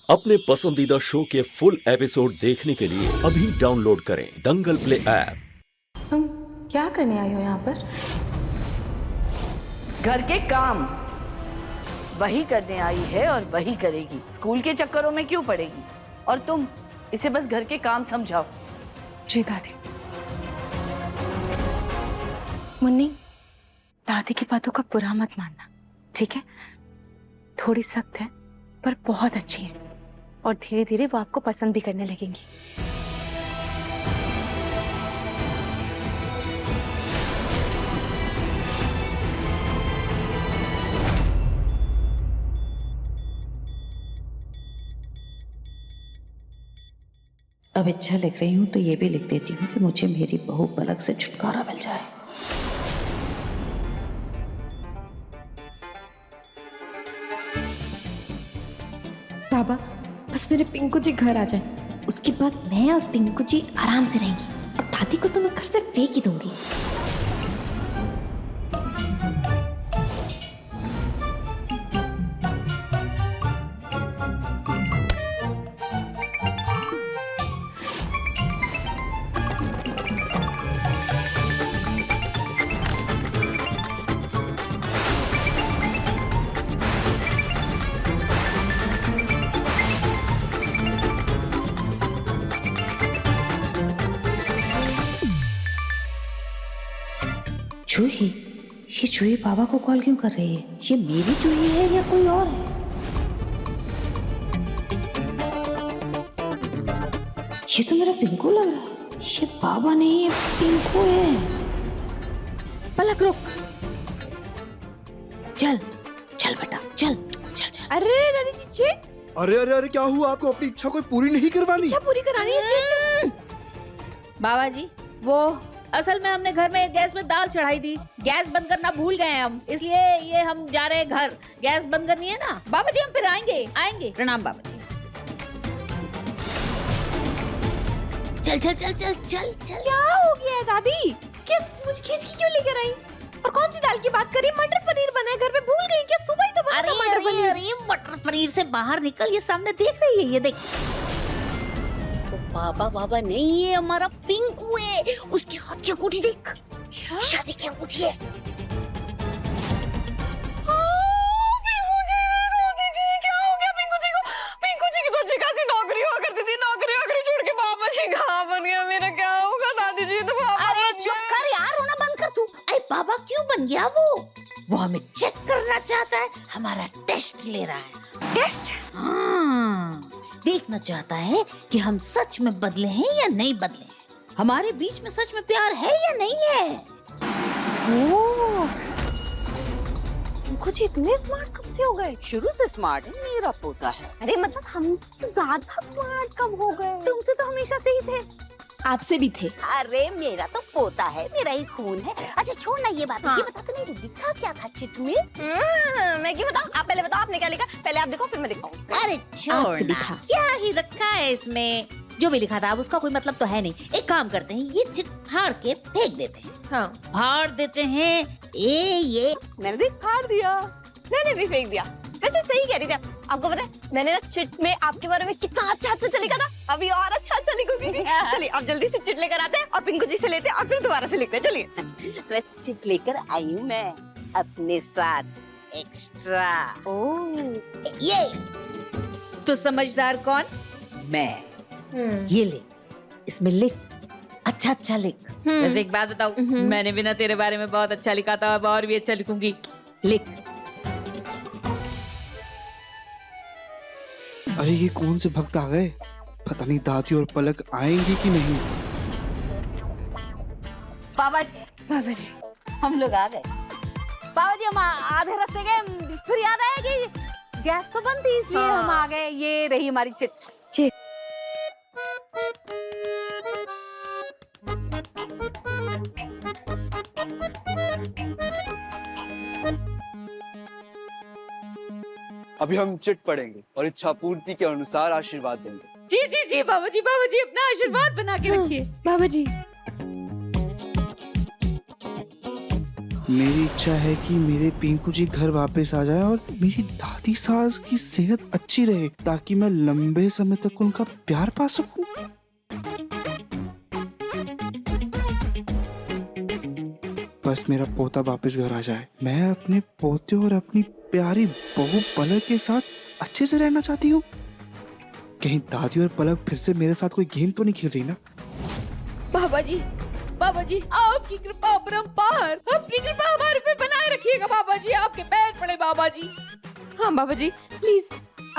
अपने पसंदीदा शो के फुल एपिसोड देखने के लिए अभी डाउनलोड करें दंगल प्ले ऐप। तुम क्या करने आई हो यहाँ पर? घर के काम वही करने आई है और वही करेगी। स्कूल के चक्करों में क्यों पड़ेगी? और तुम इसे बस घर के काम समझाओ। जी दादी। मुन्नी, दादी की बातों का बुरा मत मानना, ठीक है? थोड़ी सख्त है पर बहुत अच्छी है और धीरे धीरे वो आपको पसंद भी करने लगेंगी। अब अच्छा लिख रही हूँ तो ये भी लिख देती हूँ कि मुझे मेरी बहू पलक से छुटकारा मिल जाए। बाबा, बस मेरे पिंकू जी घर आ जाए, उसके बाद मैं और पिंकू जी आराम से रहेंगी और दादी को तो मैं घर से फेंक ही दूंगी। जूही, ये जूही बाबा को कॉल क्यों कर रही है? ये मेरी जूही है या कोई और है? ये तो मेरा पिंकू लग रहा है। ये बाबा नहीं है, पिंकू है। पलक रुक, चल चल बेटा, चल चल चल। अरे दादी जी, चिट अरे अरे अरे, क्या हुआ? आपको अपनी इच्छा कोई पूरी नहीं करवानी? इच्छा पूरी करानी है चिट। बाबा जी, वो असल में हमने घर में गैस में दाल चढ़ाई थी, गैस बंद करना भूल गए हम, इसलिए ये हम जा रहे हैं घर। गैस बंद करनी है ना बाबा जी, हम फिर आएंगे आएंगे। प्रणाम बाबा जी। चल चल चल चल चल चल। क्या हो गया है दादी? क्या मुझे खींच के क्यों लेकर आई? और कौन सी दाल की बात कर रही? मटर पनीर बना है घर में, भूल गई क्या? सुबह ही तो बना था मटर पनीर। अरे मटर पनीर से बाहर निकल, ये सामने देख रही है, ये देख। बाबा बाबा नहीं, ये हमारा पिंकू है। उसके हाथ की अंगूठी देख, शादी की अंगूठी है। बाबा क्यों बन गया वो हमें चेक करना चाहता है, हमारा टेस्ट ले रहा है। टेस्ट? हाँ, देखना चाहता है कि हम सच में बदले हैं या नहीं बदले हैं, हमारे बीच में सच में प्यार है या नहीं है। कुछ इतने स्मार्ट कब से हो गए? शुरू से स्मार्ट है मेरा पोता है। अरे मतलब हमसे ज्यादा स्मार्ट कब हो गए? तुमसे तो हमेशा से ही थे। आपसे भी थे। अरे मेरा तो पोता है, मेरा ही खून है। अच्छा छोड़ ना ये बात। हाँ। ये बता तूने लिखा क्या था चिट में? मैं क्यों बताऊं? आप पहले बताओ आपने क्या लिखा। पहले आप लिखो फिर मैं दिखाऊं। अरे छोड़ आपसे भी ना, था। क्या ही रखा है इसमें? जो भी लिखा था अब उसका कोई मतलब तो है नहीं। एक काम करते हैं, ये चिट फाड़ के फेंक देते हैं। हाँ, फाड़ देते हैं। ये मैंने भी फाड़ दिया, मैंने भी फेंक दिया। वैसे सही कह रही थी आपको पता है, मैंने ना चिट में आपके बारे में कितना अच्छा अच्छा लिखा था। अभी और अच्छा लिखूंगी। चलिए आप जल्दी से चिट लेकर आते हैं और पिंकू जी से लेते हैं और फिर दोबारा से लिखते हैं। चलिए। मैं चिट लेकर आई हूँ मैं अपने साथ एक्स्ट्रा। ये तो समझदार कौन? मैं। ये लिख, इसमें लिख, अच्छा अच्छा लिख। वैसे एक बात बताऊं, मैंने भी ना तेरे बारे में बहुत अच्छा लिखा था, अब और भी अच्छा लिखूंगी। लिख। अरे ये कौन से भक्त आ गए? पता नहीं दादी और पलक आएंगी कि नहीं। बाबा जी हम लोग आ गए। बाबा जी हम आधे रास्ते गए, फिर याद आया कि गैस तो बंद थी, इसलिए हम आ गए। ये रही हमारी चिट। अभी हम चिट पढ़ेंगे और इच्छा पूर्ति के अनुसार आशीर्वाद देंगे। जी जी जी बाबा जी अपना आशीर्वाद बना के रखिए। बाबा जी मेरी इच्छा है कि मेरे पिंकू जी घर वापस आ जाए और मेरी दादी सास की सेहत अच्छी रहे ताकि मैं लंबे समय तक उनका प्यार पा सकूं। बस मेरा पोता वापस घर आ जाए। मैं अपने पोते और अपनी प्यारी बहू पलक के साथ अच्छे से रहना चाहती हूँ। कहीं दादी और पलक फिर से मेरे साथ कोई गेम तो नहीं खेल रही ना? बाबा जी आपकी कृपा अपरंपार, अपनी कृपा हमारे पे बनाए रखिएगा बाबा जी, आपके पैर पड़े बाबा जी। हाँ बाबा जी प्लीज,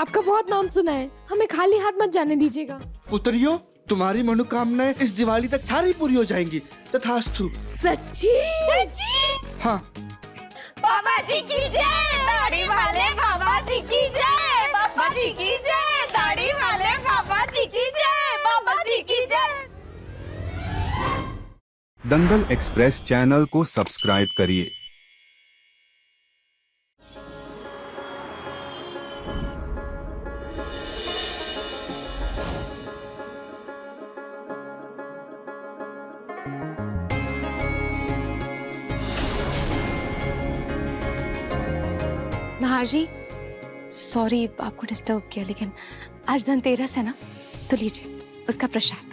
आपका बहुत नाम सुना है, हमें खाली हाथ मत जाने दीजिएगा। पुत्रियों, तुम्हारी मनोकामनाएं इस दिवाली तक सारी पूरी हो जाएंगी। तथास्तु। सच्ची? हाँ। बाबा जी की जय, दाढ़ी वाले बाबा जी की जय, बाबा जी की जय, दाढ़ी वाले बाबा जी की जय, बाबा जी की जय। दंगल एक्सप्रेस चैनल को सब्सक्राइब करिए। नहार जी, सॉरी आपको डिस्टर्ब किया, लेकिन आज धनतेरस है ना, तो लीजिए उसका प्रसाद।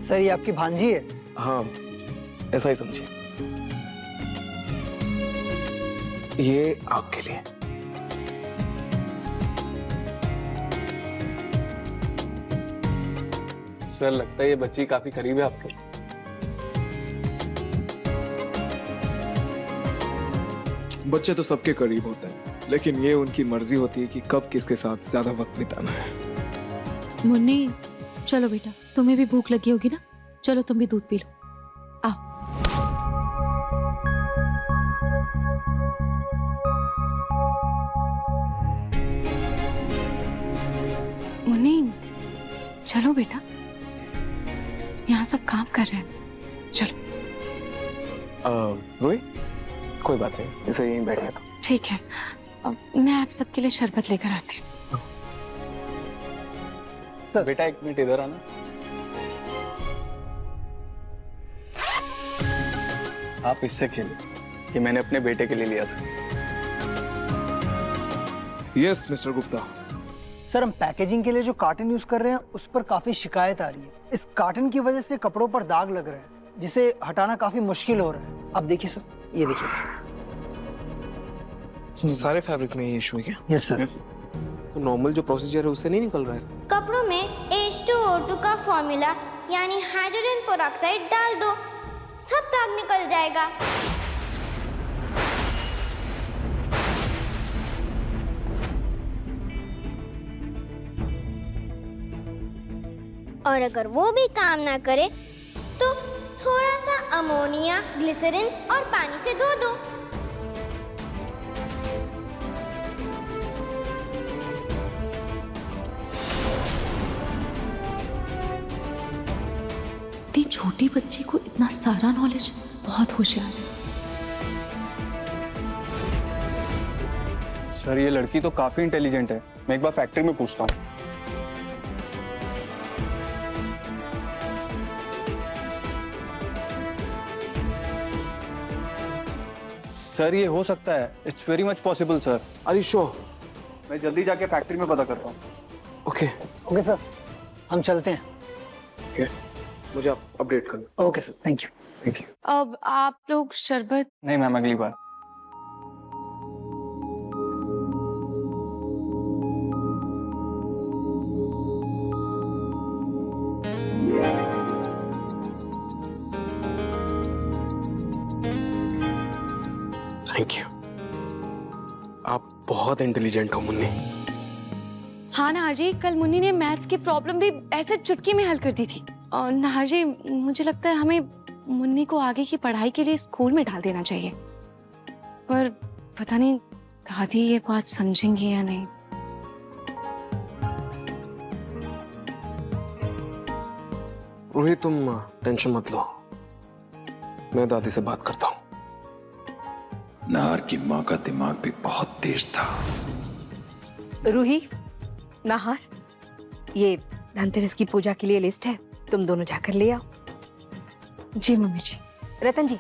सर ये आपकी भांजी है? हाँ, ऐसा ही समझिए। ये आपके लिए। सर लगता है ये बच्ची काफी करीब है आपके। बच्चे तो सबके करीब होते हैं, लेकिन ये उनकी मर्जी होती है कि कब किसके साथ ज्यादा वक्त बिताना है। मुन्नी चलो बेटा, तुम्हें भी भूख लगी होगी ना, चलो तुम भी दूध पी लो। आओ। मुन्नी चलो बेटा, यहाँ सब काम कर रहे हैं, चलो। रोहित, कोई बात नहीं, इसे यहीं बैठे तो। ठीक है, अब मैं आप सबके लिए शरबत लेकर आती हूँ। सर बेटा एक मिनट इधर आना। आप इससे खेलिए, ये मैंने अपने बेटे के लिए लिया था। Yes mister Gupta. सर हम पैकेजिंग के लिए जो कार्टन यूज कर रहे हैं उस पर काफी शिकायत आ रही है। इस कार्टन की वजह से कपड़ों पर दाग लग रहे हैं, जिसे हटाना काफी मुश्किल हो रहा है। अब देखिए सर, ये देखिए। सारे फैब्रिक में ये इशू है क्या? Yes sir. तो नॉर्मल जो प्रोसीजर है उससे नहीं निकल रहा है? कपड़ों में H2O2 का फॉर्मूला यानी हाइड्रोजन पेरोक्साइड डाल दो, सब दाग निकल जाएगा। और अगर वो भी काम ना करे तो थोड़ा सा अमोनिया, ग्लिसरीन और पानी से धो दो। इतनी छोटी बच्ची को इतना सारा नॉलेज, बहुत होशियार है। सर ये लड़की तो काफी इंटेलिजेंट है, मैं एक बार फैक्ट्री में पूछता हूँ। सर ये हो सकता है, it's very much possible sir. Are you sure? मैं जल्दी जाके फैक्ट्री में पता करता हूँ। ओके ओके सर, हम चलते हैं। ओके, मुझे आप अपडेट करना। Okay sir, thank you. Thank you. अब आप लोग शरबत। नहीं मैम, अगली बार। थैंक यू, आप बहुत इंटेलिजेंट हो मुन्नी। हाँ नहार जी, कल मुन्नी ने मैथ्स की प्रॉब्लम भी ऐसे चुटकी में हल कर दी थी। और नहार जी, मुझे लगता है हमें मुन्नी को आगे की पढ़ाई के लिए स्कूल में डाल देना चाहिए, पर पता नहीं दादी ये बात समझेंगी या नहीं। रोहित तुम टेंशन मत लो, मैं दादी से बात करता हूँ। नाहर की माँ का दिमाग भी बहुत तेज था, रूही, नाहर, ये धनतेरस की पूजा के लिए लिस्ट है, तुम दोनों जाकर ले आओ। जी मम्मी जी। रतन जी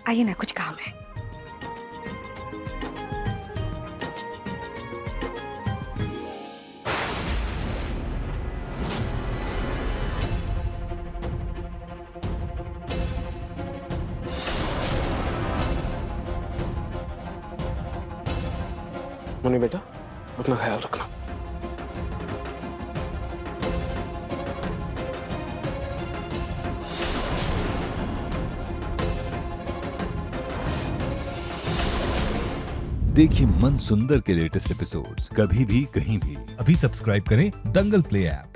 आइए ना, कुछ काम है। मुन्नी बेटा, अपना ख्याल रखना। देखिए मन सुंदर के लेटेस्ट एपिसोड्स कभी भी कहीं भी। अभी सब्सक्राइब करें दंगल प्ले ऐप।